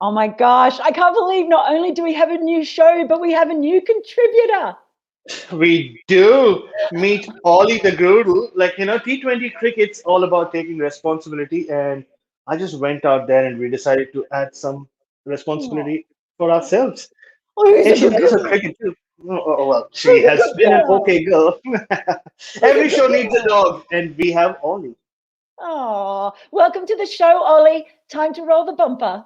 Oh my gosh, I can't believe not only do we have a new show, but we have a new contributor. We do meet Ollie the Groodle. T20 cricket's all about taking responsibility, and I just went out there and we decided to add some Oh, responsibility for ourselves. who's And a she good loves her girl? cricket too. Well, she Who's a has good been an girl? okay girl. Who's a Every good show needs a girl? dog, and we have Ollie. Oh, welcome to the show, Ollie. Time to roll the bumper.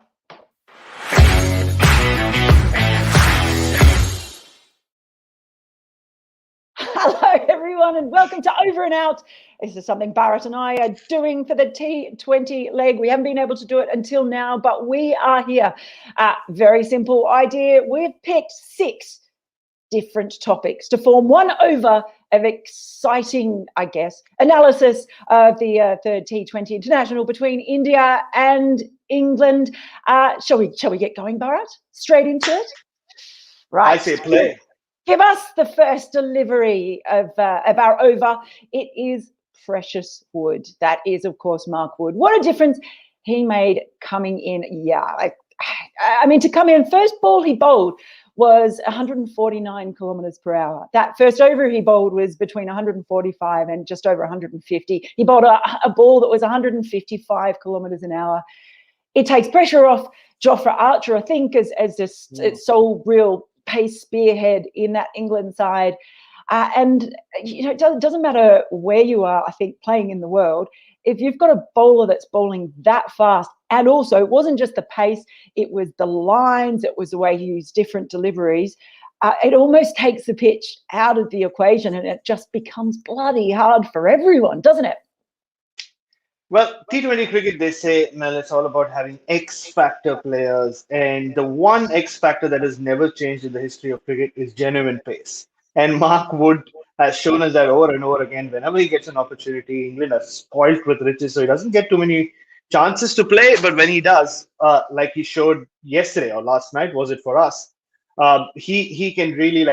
Hello, everyone, and welcome to Over and Out. This is something Barrett and I are doing for the T20 leg. We haven't been able to do it until now, but we are here. Very simple idea. We've picked 6 different topics to form one over of exciting, I guess, analysis of the third T20 international between India and England. Shall we get going, Bharat? Straight into it? I Right. say play. Give us the first delivery of our over. It is Precious Wood. That is, of course, Mark Wood. What a difference he made coming in. Yeah, I mean, to come in, first ball he bowled was 149 kilometres per hour. That first over he bowled was between 145 and just over 150. He bowled a ball that was 155 kilometres an hour. It takes pressure off Jofra Archer, I think, as its sole real pace spearhead in that England side. And, it doesn't matter where you are, I think, playing in the world. If you've got a bowler that's bowling that fast, and also it wasn't just the pace, it was the lines, it was the way he used different deliveries, it almost takes the pitch out of the equation and it just becomes bloody hard for everyone, doesn't it? Well, T20 cricket, they say, Mel, it's all about having X factor players. And the one X factor that has never changed in the history of cricket is genuine pace. And Mark Wood has shown us that over and over again. Whenever he gets an opportunity, England are spoilt with riches, so he doesn't get too many chances to play. But when he does, like he showed yesterday or last night, was it for us? He can really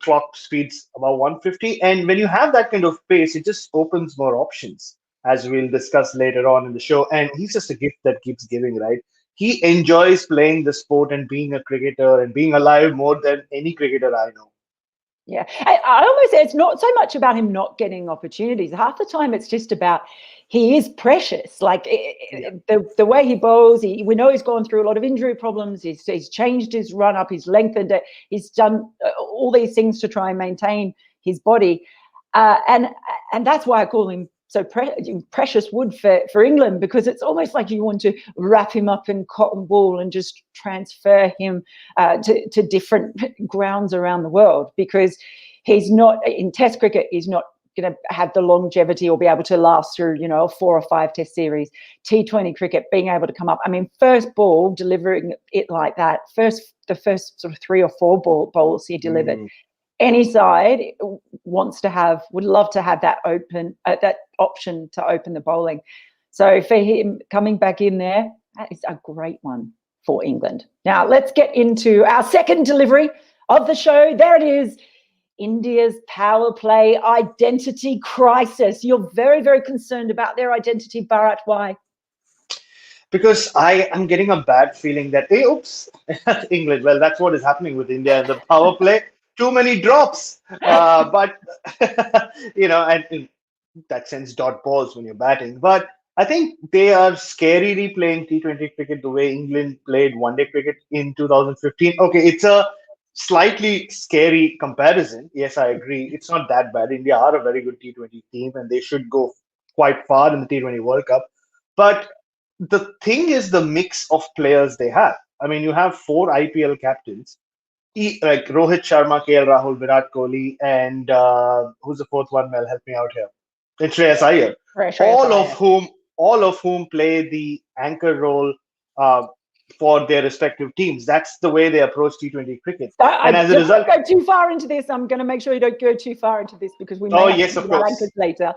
clock speeds about 150. And when you have that kind of pace, it just opens more options as we'll discuss later on in the show. And he's just a gift that keeps giving, right? He enjoys playing the sport and being a cricketer and being alive more than any cricketer I know. Yeah, I almost say it's not so much about him not getting opportunities. Half the time, it's just about he is precious. Like Yeah. the way he bowls, we know he's gone through a lot of injury problems. He's changed his run up, he's lengthened it, he's done all these things to try and maintain his body, and that's why I call him so precious wood for England, because it's almost like you want to wrap him up in cotton wool and just transfer him to different grounds around the world, because he's not in Test cricket. He's not going to have the longevity or be able to last through, a 4 or 5 Test series. T20 cricket, being able to come up. I mean, first ball delivering it like that. The first sort of 3 or 4 balls he delivered. Any side would love to have that that option to open the bowling. So for him coming back in there, that is a great one for England. Now let's get into our second delivery of the show. There it is. India's power play identity crisis. You're very, very concerned about their identity, Bharat. Why? Because I am getting a bad feeling that, hey, oops, England. Well, that's what is happening with India in the power play. Too many drops. But, and in that sense, dot balls when you're batting. But I think they are scarily playing T20 cricket the way England played one day cricket in 2015. Okay, it's a slightly scary comparison. Yes, I agree. It's not that bad. India are a very good T20 team and they should go quite far in the T20 World Cup. But the thing is the mix of players they have. I mean, you have 4 IPL captains, like Rohit Sharma, KL Rahul, Virat Kohli, and who's the fourth one? Mel, help me out here. It's Shreyas Iyer. Shreyas All Iyer. of whom, all of whom play the anchor role for their respective teams. That's the way they approach T20 cricket. And as a Don't result, go too far into this. I'm going to make sure you don't go too far into this, because we may have yes, to of do our anchors course. later.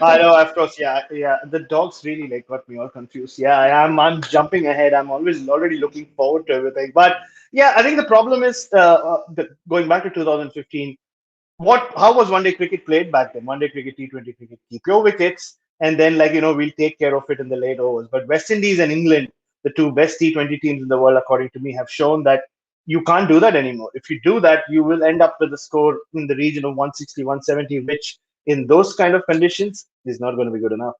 I know, of course, yeah. The dogs really got me all confused. Yeah, I'm jumping ahead. I'm always already looking forward to everything. But yeah, I think the problem is going back to 2015. How was one day cricket played back then? One day cricket, T20 cricket, keep your wickets, and then we'll take care of it in the late overs. But West Indies and England the two best T20 teams in the world, according to me, have shown that you can't do that anymore. If you do that, you will end up with a score in the region of 160, 170, which in those kind of conditions is not going to be good enough.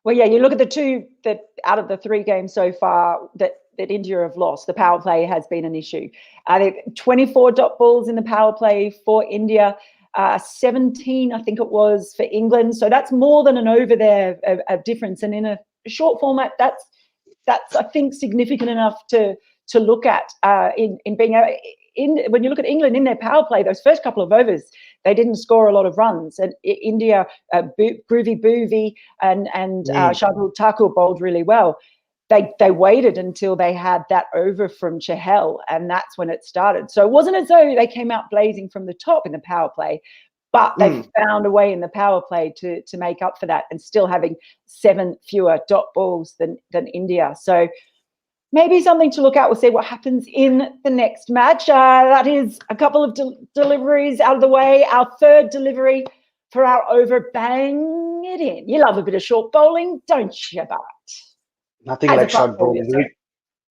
Well, yeah, you look at the two that out of the three games so far that India have lost, the power play has been an issue. I think 24 dot balls in the power play for India, 17, I think it was, for England. So that's more than an over there of difference. And in a short format, that's I think significant enough to look at in being when you look at England in their power play, those first couple of overs, they didn't score a lot of runs. And India, Groovy Boovy and Shardul Thakur bowled really well. They waited until they had that over from Chahal, and that's when it started. So it wasn't as though they came out blazing from the top in the power play, but they found a way in the power play to make up for that, and still having 7 fewer dot balls than India. So maybe something to look at. We'll see what happens in the next match. That is a couple of deliveries out of the way. Our third delivery for our over, bang it in. You love a bit of short bowling, don't you, Bart? Nothing As a like fast short bowler, bowling. sorry.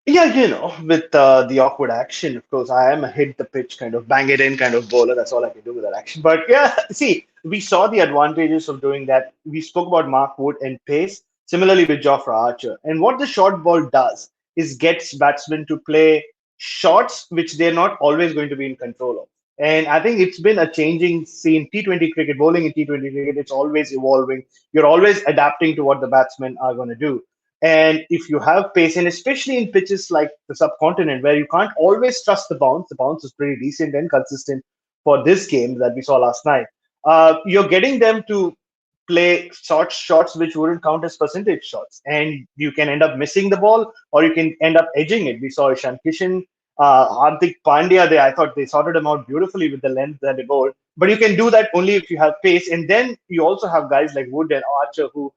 Yeah, with the awkward action, of course, I am a hit the pitch kind of bang it in kind of bowler. That's all I can do with that action. But yeah, see, we saw the advantages of doing that. We spoke about Mark Wood and pace, similarly with Jofra Archer. And what the short ball does is gets batsmen to play shots which they're not always going to be in control of. And I think it's been a changing scene. T20 cricket, bowling in T20 cricket, it's always evolving. You're always adapting to what the batsmen are going to do. And if you have pace, and especially in pitches like the subcontinent, where you can't always trust the bounce is pretty decent and consistent for this game that we saw last night. You're getting them to play short shots which wouldn't count as percentage shots, and you can end up missing the ball, or you can end up edging it. We saw Ishan Kishan, Hardik Pandya. I thought they sorted them out beautifully with the length that they bowled. But you can do that only if you have pace, and then you also have guys like Wood and Archer who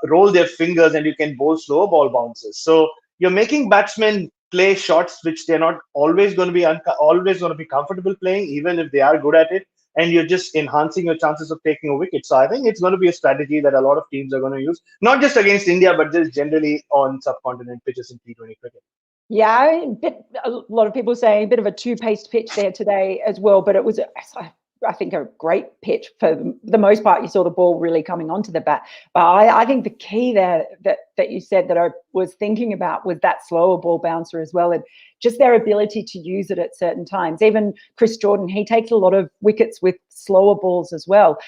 roll their fingers, and you can bowl slow ball bounces. So you're making batsmen play shots which they're not always going to be always going to be comfortable playing, even if they are good at it. And you're just enhancing your chances of taking a wicket. So I think it's going to be a strategy that a lot of teams are going to use, not just against India, but just generally on subcontinent pitches in T20 cricket. Yeah, a lot of people saying a bit of a two-paced pitch there today as well, but it was, I think, a great pitch for the most part. You saw the ball really coming onto the bat. But I think the key there that you said that I was thinking about was that slower ball bouncer as well, and just their ability to use it at certain times. Even Chris Jordan, he takes a lot of wickets with slower balls as well.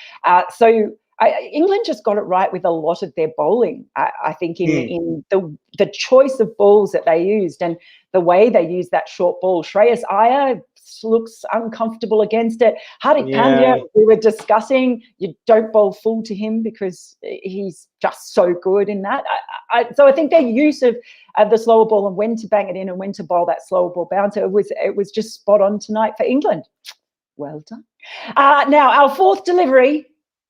England just got it right with a lot of their bowling, I think, in the choice of balls that they used and the way they used that short ball. Shreyas Iyer looks uncomfortable against it. Hardik Pandya, we were discussing, you don't bowl full to him because he's just so good in that. So I think their use of the slower ball and when to bang it in and when to bowl that slower ball bouncer, it was just spot on tonight for England. Well done. Now, our fourth delivery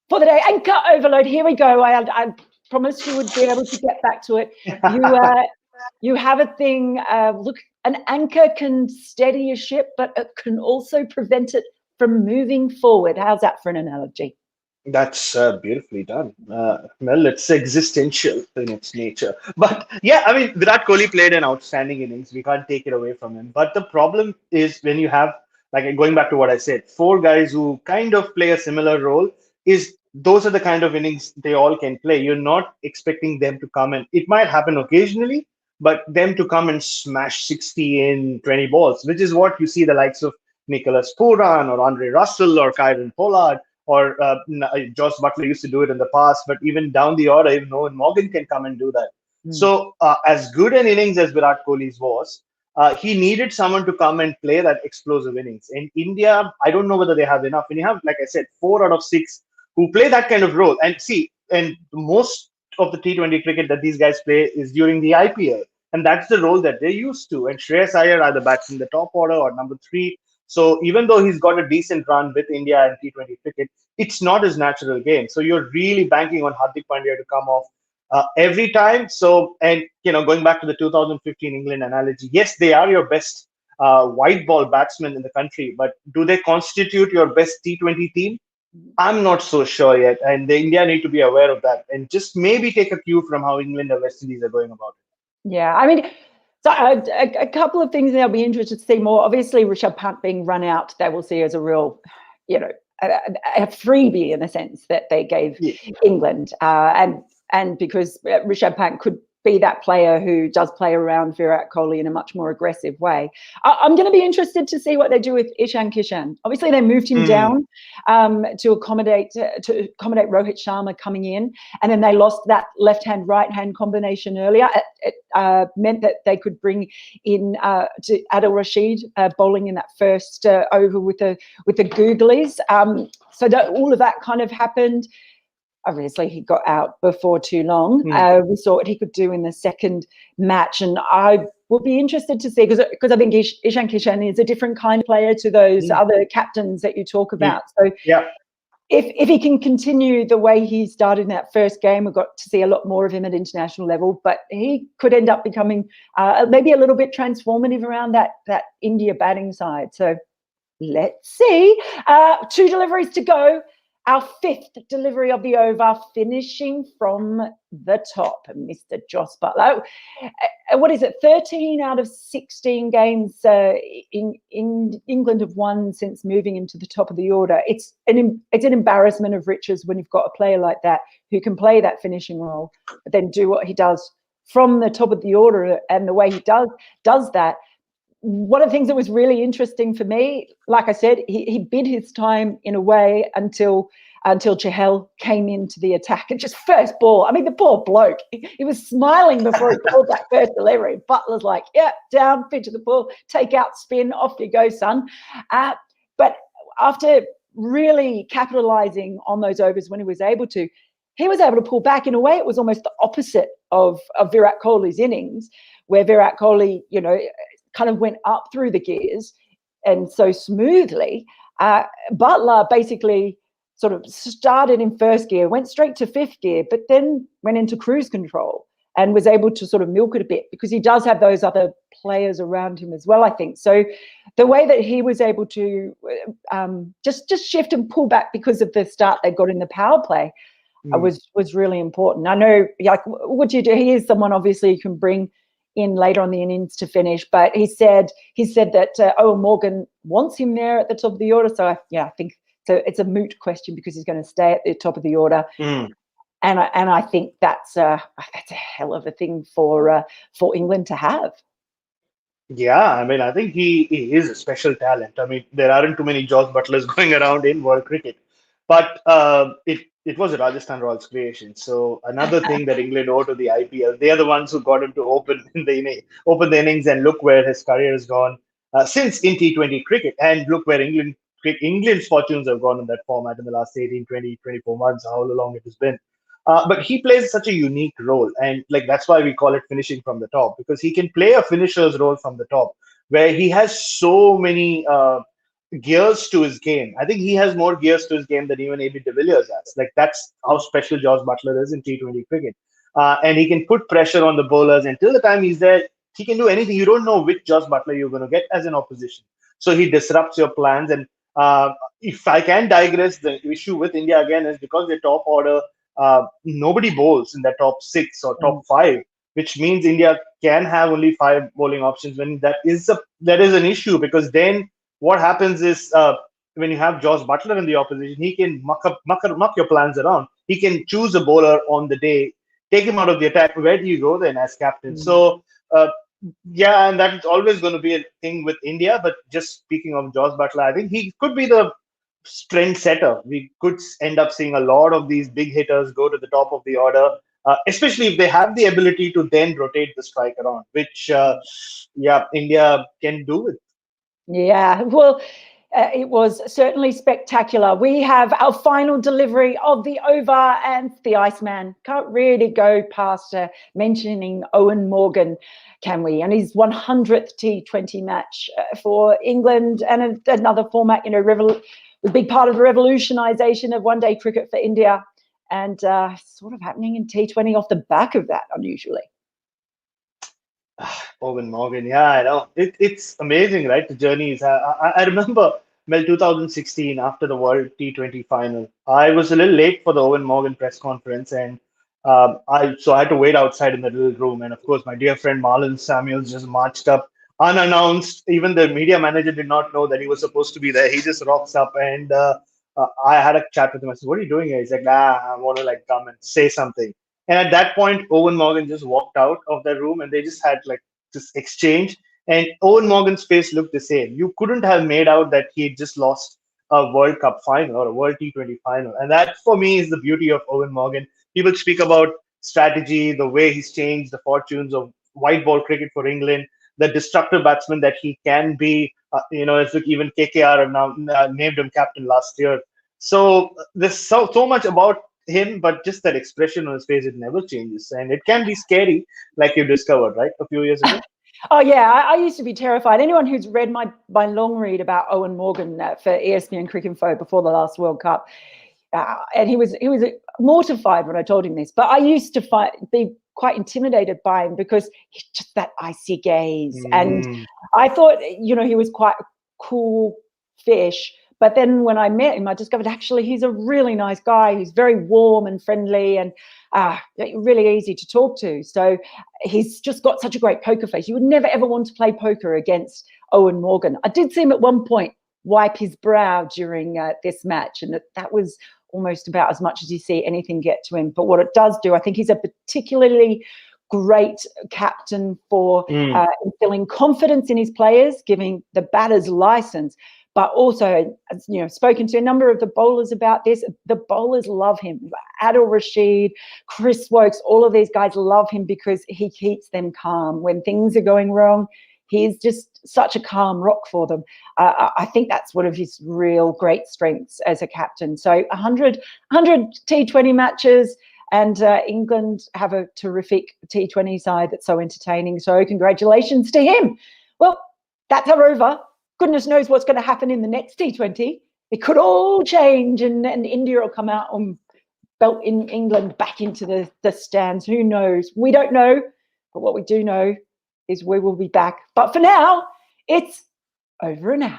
for the day, anchor overload. Here we go. I promised you would be able to get back to it. You have a thing. Look, an anchor can steady a ship, but it can also prevent it from moving forward. How's that for an analogy? That's beautifully done. Well, it's existential in its nature. But yeah, I mean, Virat Kohli played an outstanding innings. We can't take it away from him. But the problem is when you have, like going back to what I said, four guys who kind of play a similar role, is those are the kind of innings they all can play. You're not expecting them to come in. It might happen occasionally, but them to come and smash 60 in 20 balls, which is what you see the likes of Nicholas Pooran or Andre Russell or Kyron Pollard or Josh Buttler used to do it in the past, but even down the order, even Owen Morgan can come and do that. So as good an innings as Virat Kohli's was, he needed someone to come and play that explosive innings. In India, I don't know whether they have enough. And you have, like I said, 4 out of 6 who play that kind of role. And see, and most of the T20 cricket that these guys play is during the IPL. And that's the role that they're used to. And Shreyas Iyer either bats in the top order or number 3. So even though he's got a decent run with India and T20 cricket, it's not his natural game. So you're really banking on Hardik Pandya to come off every time. So, and going back to the 2015 England analogy, yes, they are your best white ball batsmen in the country, but do they constitute your best T20 team? I'm not so sure yet, and the India need to be aware of that and just maybe take a cue from how England or West Indies are going about it. Yeah, I mean, so a couple of things they'll be interested to see more. Obviously, Rishabh Pant being run out, they will see as a real, you know, a freebie in a sense that they gave Yeah. England, and because Rishabh Pant could be that player who does play around Virat Kohli in a much more aggressive way. I'm going to be interested to see what they do with Ishan Kishan. Obviously, they moved him down to accommodate Rohit Sharma coming in, and then they lost that left-hand right-hand combination earlier. It meant that they could bring in to Adil Rashid bowling in that first over with the Googlies. So that all of that kind of happened. Obviously, he got out before too long. We saw what he could do in the second match, and I would be interested to see, because I think Ishan Kishan is a different kind of player to those other captains that you talk about. So Yeah. if he can continue the way he started in that first game, we've got to see a lot more of him at international level, but he could end up becoming maybe a little bit transformative around that India batting side. So let's see. 2 deliveries to go. Our 5th delivery of the over, finishing from the top, Mr. Jos Buttler. What is it? 13 out of 16 games in England have won since moving into the top of the order. It's an embarrassment of riches when you've got a player like that who can play that finishing role, but then do what he does from the top of the order, and the way he does that. One of the things that was really interesting for me, like I said, he bid his time in a way until Chahal came into the attack and just first ball. I mean, the poor bloke, he was smiling before he called that first delivery. Butler's like, yeah, down, pitch of the ball, take out, spin, off you go, son. But after really capitalising on those overs when he was able to pull back. In a way, it was almost the opposite of Virat Kohli's innings, where Virat Kohli, kind of went up through the gears and so smoothly. Buttler basically sort of started in first gear, went straight to 5th gear, but then went into cruise control and was able to sort of milk it a bit, because he does have those other players around him as well, I think. So the way that he was able to just shift and pull back because of the start they got in the power play was really important. I know, like, what do you do? He is someone obviously you can bring in later on the innings to finish, but he said that Owen Morgan wants him there at the top of the order. So I think it's a moot question, because he's going to stay at the top of the order. And I think that's a hell of a thing for England to have. Yeah, I mean, I think he is a special talent. I mean, there aren't too many Jos Butlers going around in world cricket, but it was a Rajasthan Royals creation. So another thing that England owe to the IPL, they are the ones who got him to open the innings, and look where his career has gone since in T20 cricket, and look where England's fortunes have gone in that format in the last 18, 20, 24 months, however long it has been. But he plays such a unique role, and like that's why we call it finishing from the top, because he can play a finisher's role from the top, where he has so many gears to his game. I think he has more gears to his game than even AB de Villiers has. Like that's how special Jos Buttler is in T20 cricket, and he can put pressure on the bowlers. Until the time he's there, he can do anything. You don't know which Jos Buttler you're going to get as an opposition, so he disrupts your plans. And if I can digress, the issue with India again is because their top order. Nobody bowls in the top 6 or top 5, which means India can have only 5 bowling options. When that is an issue, because then what happens is when you have Jos Buttler in the opposition, he can muck your plans around. He can choose a bowler on the day, take him out of the attack. Where do you go then as captain? So yeah, and that's always going to be a thing with India. But just speaking of Jos Buttler, I think he could be the trend setter. We could end up seeing a lot of these big hitters go to the top of the order, especially if they have the ability to then rotate the strike around, which, India can do it. Yeah, well, it was certainly spectacular. We have our final delivery of the over, and the Iceman can't really go past mentioning Owen Morgan, can we? And his 100th T20 match for England, and another format, a big part of the revolutionisation of one-day cricket for India, and sort of happening in T20 off the back of that, unusually. Owen Morgan, yeah, I know. It's amazing, right? The journeys. I remember, 2016, after the World T20 final, I was a little late for the Owen Morgan press conference, and So I had to wait outside in the little room, and of course, my dear friend Marlon Samuels just marched up unannounced. Even the media manager did not know that he was supposed to be there. He just rocks up, and I had a chat with him. I said, "What are you doing here?" He's like, "I want to like come and say something." And at that point, Owen Morgan just walked out of the room, and they just had like this exchange. And Owen Morgan's face looked the same. You couldn't have made out that he had just lost a World Cup final or a World T20 final. And that, for me, is the beauty of Owen Morgan. People speak about strategy, the way he's changed the fortunes of white ball cricket for England, the destructive batsman that he can be. As even KKR have now named him captain last year. So there's so much about him, but just that expression on his face, it never changes. And it can be scary, like you discovered, right, a few years ago. Oh yeah, I used to be terrified. Anyone who's read my long read about Owen Morgan for ESPN Cricinfo before the last World Cup, and he was mortified when I told him this. But I used to be quite intimidated by him because he's just that icy gaze, and I thought he was quite a cool fish. But then when I met him, I discovered actually he's a really nice guy. He's very warm and friendly and really easy to talk to. So he's just got such a great poker face. You would never, ever want to play poker against Owen Morgan. I did see him at one point wipe his brow during this match, and that was almost about as much as you see anything get to him. But what it does do, I think he's a particularly great captain for instilling confidence in his players, giving the batters license. But also, spoken to a number of the bowlers about this. The bowlers love him. Adil Rashid, Chris Wokes, all of these guys love him because he keeps them calm. When things are going wrong, he's just such a calm rock for them. I think that's one of his real great strengths as a captain. So 100 T20 matches, and England have a terrific T20 side that's so entertaining. So congratulations to him. Well, that's over. Goodness knows what's going to happen in the next T20. It could all change, and India will come out and belt in England back into the stands. Who knows? We don't know, but what we do know is we will be back. But for now, it's over and out.